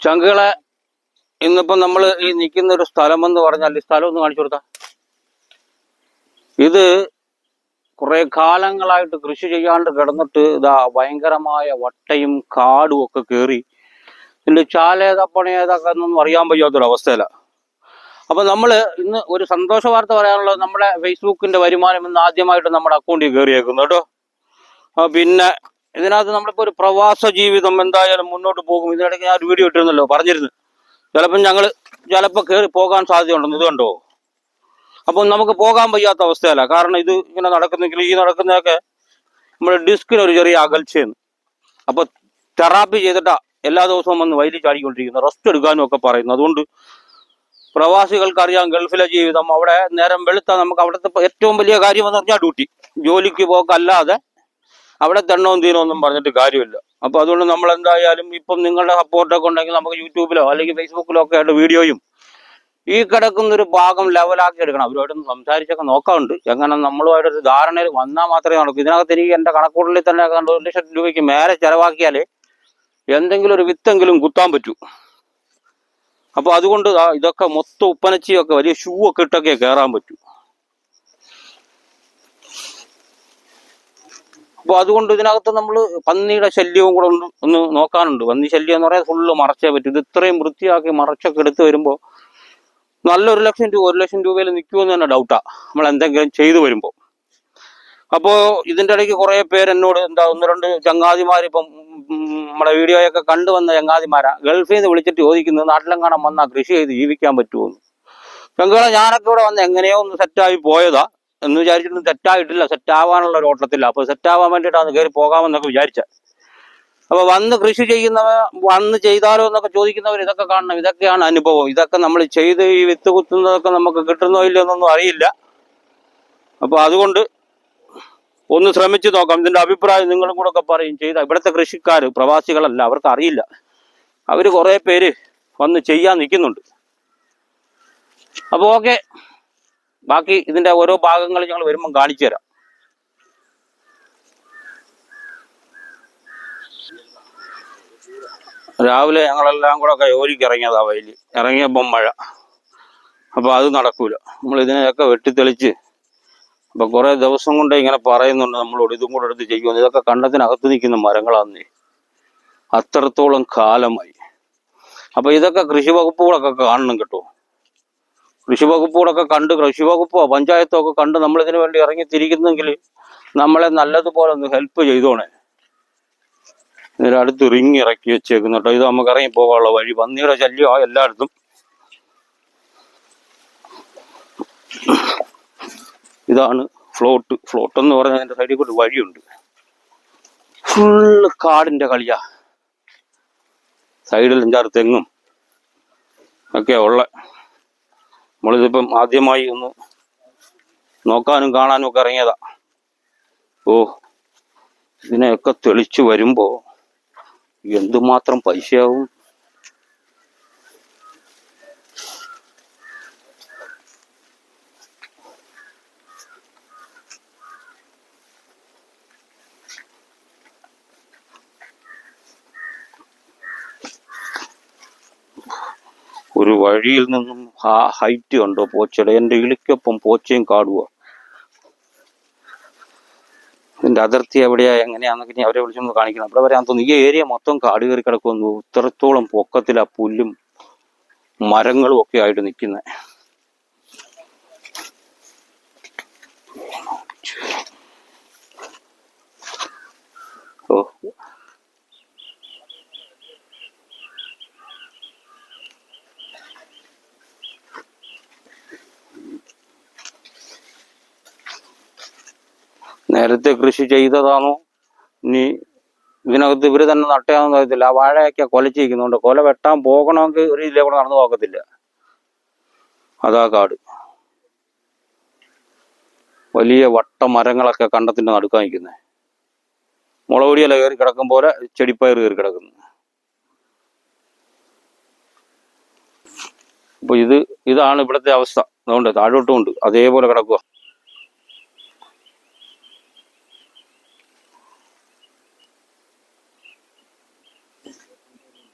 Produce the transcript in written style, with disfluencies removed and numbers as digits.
ചങ്കുകളെ ഇന്നിപ്പം നമ്മൾ ഈ നിൽക്കുന്ന ഒരു സ്ഥലം എന്ന് പറഞ്ഞാൽ ഈ സ്ഥലം ഒന്ന് കാണിച്ചു കൊടുത്താ. ഇത് കുറെ കാലങ്ങളായിട്ട് കൃഷി ചെയ്യാണ്ട് കിടന്നിട്ട് ഇതാ ഭയങ്കരമായ വട്ടയും കാടും ഒക്കെ കയറി ഇതിന്റെ ചാലേതാ പണിയേതാക്കെ എന്നൊന്നും അറിയാൻ വയ്യാത്തൊരവസ്ഥയില. അപ്പൊ നമ്മൾ ഇന്ന് ഒരു സന്തോഷ വാർത്ത പറയാനുള്ളത്, നമ്മുടെ ഫേസ്ബുക്കിന്റെ വരുമാനം ഇന്ന് ആദ്യമായിട്ട് നമ്മുടെ അക്കൗണ്ടിൽ കയറിയേക്കുന്നു കേട്ടോ. പിന്നെ ഇതിനകത്ത് നമ്മളിപ്പോ ഒരു പ്രവാസ ജീവിതം എന്തായാലും മുന്നോട്ട് പോകും. ഇതിനിടയ്ക്ക് ഞാൻ ഒരു വീഡിയോ ഇട്ടിരുന്നല്ലോ, പറഞ്ഞിരുന്നു ചിലപ്പോൾ കയറി പോകാൻ സാധ്യതയുണ്ടെന്ന്. ഇത് കണ്ടോ? അപ്പം നമുക്ക് പോകാൻ വയ്യാത്ത അവസ്ഥയല്ല. കാരണം ഇത് ഇങ്ങനെ നടക്കുന്നെങ്കിൽ ഈ നടക്കുന്നതൊക്കെ നമ്മുടെ ഡിസ്കിനൊരു ചെറിയ അകൽച്ചയെന്ന്. അപ്പൊ തെറാപ്പി ചെയ്തിട്ടാ എല്ലാ ദിവസവും വന്ന് വയലിൽ ചാടിക്കൊണ്ടിരിക്കുന്നത്, റെസ്റ്റ് എടുക്കാനും ഒക്കെ പറയുന്നു. അതുകൊണ്ട് പ്രവാസികൾക്കറിയാം ഗൾഫിലെ ജീവിതം. അവിടെ നേരം വെളുത്താൽ നമുക്ക് അവിടുത്തെ ഏറ്റവും വലിയ കാര്യം എന്ന് പറഞ്ഞാൽ ഡ്യൂട്ടി, ജോലിക്ക് പോക്കല്ലാതെ അവിടെ തെണ്ണവും തീനൊന്നും പറഞ്ഞിട്ട് കാര്യമില്ല. അപ്പൊ അതുകൊണ്ട് നമ്മൾ എന്തായാലും ഇപ്പം നിങ്ങളുടെ സപ്പോർട്ടൊക്കെ ഉണ്ടെങ്കിൽ നമുക്ക് യൂട്യൂബിലോ അല്ലെങ്കിൽ ഫേസ്ബുക്കിലോ ഒക്കെ ആയിട്ട് വീഡിയോയും ഈ കിടക്കുന്നൊരു ഭാഗം ലെവലാക്കി എടുക്കണം. അവരുമായിട്ടൊന്ന് സംസാരിച്ചൊക്കെ നോക്കാറുണ്ട്. എങ്ങനെ നമ്മളുമായിട്ടൊരു ധാരണയിൽ വന്നാൽ മാത്രമേ നടക്കൂ. ഇതിനകത്ത് എനിക്ക് എൻ്റെ കണക്കൂട്ടലിൽ തന്നെ 1,00,000 രൂപയ്ക്ക് മേലെ ചെലവാക്കിയാലേ എന്തെങ്കിലും ഒരു വിത്തെങ്കിലും കുത്താൻ പറ്റൂ. അപ്പൊ അതുകൊണ്ട് ഇതൊക്കെ മൊത്തം ഉപ്പനച്ചിയൊക്കെ വലിയ ഷൂ ഒക്കെ ഇട്ടൊക്കെ കയറാൻ പറ്റൂ. അപ്പൊ അതുകൊണ്ട് ഇതിനകത്ത് നമ്മൾ പന്നിയുടെ ശല്യവും കൂടെ ഒന്ന് നോക്കാനുണ്ട്. പന്നി ശല്യം എന്ന് പറയാൻ ഫുള്ള് മറച്ചേ പറ്റും. ഇത് ഇത്രയും വൃത്തിയാക്കി മറച്ചൊക്കെ എടുത്ത് വരുമ്പോൾ നല്ല 1,00,000 രൂപയിൽ നിൽക്കുമെന്ന് തന്നെ ഡൗട്ടാ, നമ്മൾ എന്തെങ്കിലും ചെയ്തു വരുമ്പോൾ. അപ്പോൾ ഇതിൻ്റെ ഇടയ്ക്ക് കുറേ പേര് എന്നോട് ഒന്ന് രണ്ട് ചങ്ങാതിമാർ, ഇപ്പം നമ്മുടെ വീഡിയോയൊക്കെ കണ്ടുവന്ന ചങ്ങാതിമാരാ ഗൾഫിൽ നിന്ന് വിളിച്ചിട്ട് ചോദിക്കുന്നത് നാട്ടിലെങ്ങാനും വന്നാൽ കൃഷി ചെയ്ത് ജീവിക്കാൻ പറ്റുമെന്ന്. ചങ്കുകളെ ഞാനൊക്കെ ഇവിടെ വന്ന് എങ്ങനെയോ ഒന്ന് സെറ്റായി പോയതാ എന്ന് വിചാരിച്ചിട്ട് സെറ്റായിട്ടില്ല. സെറ്റാവാനുള്ള ഒരു ഓട്ടത്തില്ല. അപ്പോൾ സെറ്റാവാൻ വേണ്ടിയിട്ടാണ് കയറി പോകാമെന്നൊക്കെ വിചാരിച്ച. അപ്പൊ വന്ന് കൃഷി വന്ന് ചെയ്താലോ എന്നൊക്കെ ചോദിക്കുന്നവർ ഇതൊക്കെ കാണണം. ഇതൊക്കെയാണ് അനുഭവം. ഇതൊക്കെ നമ്മൾ ചെയ്ത് ഈ വിത്ത് കുത്തുന്നതൊക്കെ നമുക്ക് കിട്ടുന്നോ ഇല്ലോ എന്നൊന്നും അറിയില്ല. അപ്പൊ അതുകൊണ്ട് ഒന്ന് ശ്രമിച്ചു നോക്കാം. ഇതിന്റെ അഭിപ്രായം നിങ്ങളും കൂടെ ഒക്കെ പറയും. ഇവിടുത്തെ കൃഷിക്കാർ പ്രവാസികളല്ല, അവർക്ക് അറിയില്ല. അവര് കുറെ പേര് വന്ന് ചെയ്യാൻ നിൽക്കുന്നുണ്ട്. അപ്പൊ ഓക്കെ, ബാക്കി ഇതിന്റെ ഓരോ ഭാഗങ്ങൾ ഞങ്ങൾ വരുമ്പം കാണിച്ചു തരാം. രാവിലെ ഞങ്ങളെല്ലാം കൂടെ ഒക്കെ ജോലിക്ക് ഇറങ്ങിയതാ. വയലിൽ ഇറങ്ങിയപ്പം മഴ. അപ്പൊ അത് നടക്കൂല. നമ്മൾ ഇതിനെയൊക്കെ വെട്ടിത്തെളിച്ച് അപ്പൊ കുറെ ദിവസം കൊണ്ട് ഇങ്ങനെ പറയുന്നുണ്ട് നമ്മളോട്, ഇതും കൂടെ എടുത്ത് ചെയ്യുമെന്ന്. ഇതൊക്കെ കണ്ടത്തിനകത്ത് നിൽക്കുന്ന മരങ്ങളാന്നേ, അത്രത്തോളം കാലമായി. അപ്പൊ ഇതൊക്കെ കൃഷി വകുപ്പുകളൊക്കെ കാണണം കേട്ടോ. കൃഷി വകുപ്പുകളൊക്കെ കണ്ട്, കൃഷി വകുപ്പോ പഞ്ചായത്തോ ഒക്കെ കണ്ട് നമ്മൾ ഇതിനു വേണ്ടി ഇറങ്ങി തിരിക്കുന്നെങ്കിൽ നമ്മളെ നല്ലതുപോലെ ഒന്ന് ഹെൽപ്പ് ചെയ്തോണേ. ഇതിനടുത്ത് റിങ് ഇറക്കി വെച്ചേക്കുന്നു കേട്ടോ. ഇത് നമുക്ക് ഇറങ്ങി പോകാനുള്ള വഴി. പന്നിയുടെ ശല്യമാണ് എല്ലായിടത്തും. ഇതാണ് ഫ്ലോട്ട് എന്ന് പറഞ്ഞാൽ അതിന്റെ സൈഡിൽ കൂടി വഴിയുണ്ട്. ഫുള്ള് കാടിന്റെ കളിയാ. സൈഡിൽ 5-6 തെങ്ങും ഒക്കെയാ ഉള്ള. നമ്മളിതിപ്പം ആദ്യമായി ഒന്ന് നോക്കാനും കാണാനും ഒക്കെ ഇറങ്ങിയതാ. ഓ, ഇതിനെയൊക്കെ തെളിച്ചു വരുമ്പോ എന്തുമാത്രം പൈസയാവും. ഒരു വഴിയിൽ നിന്നും ആ ഹൈറ്റ് കണ്ടോ പോച്ചയുടെ? എൻ്റെ ഇളിക്കൊപ്പം പോച്ചയും കാടുക. ഇതിന്റെ അതിർത്തി എവിടെയാ എങ്ങനെയാന്നൊക്കെ ഇനി അവരെ വിളിച്ചൊന്ന് കാണിക്കണം. അവിടെ വരാൻ തോന്നുന്നു. ഈ ഏരിയ മൊത്തം കാട് കയറി കിടക്കുന്നു. ഇത്രത്തോളം പൊക്കത്തിലാ പുല്ലും മരങ്ങളും ഒക്കെ ആയിട്ട് നിൽക്കുന്നത്. ഓ, നേരത്തെ കൃഷി ചെയ്തതാണോ ഇനി ഇതിനകത്ത് ഇവര് തന്നെ നട്ടയാണെന്ന് അറിയത്തില്ല. ആ വാഴയൊക്കെ കൊലച്ചിരിക്കുന്നുണ്ട്. കൊല വെട്ടാൻ പോകണമെങ്കിൽ ഒരു ഇതിലെ കൂടെ നടന്നു പോകത്തില്ല. അതാ കാട്. വലിയ വട്ട മരങ്ങളൊക്കെ കണ്ടത്തിന്റെ നടുക്കാൻ നിൽക്കുന്നത്. മുളകൊടിയല്ല കയറി കിടക്കും പോലെ ചെടിപ്പയർ കയറി കിടക്കുന്നു. അപ്പൊ ഇതാണ് ഇവിടുത്തെ അവസ്ഥ. അതുകൊണ്ട് താഴോട്ടും ഉണ്ട്, അതേപോലെ കിടക്കുക.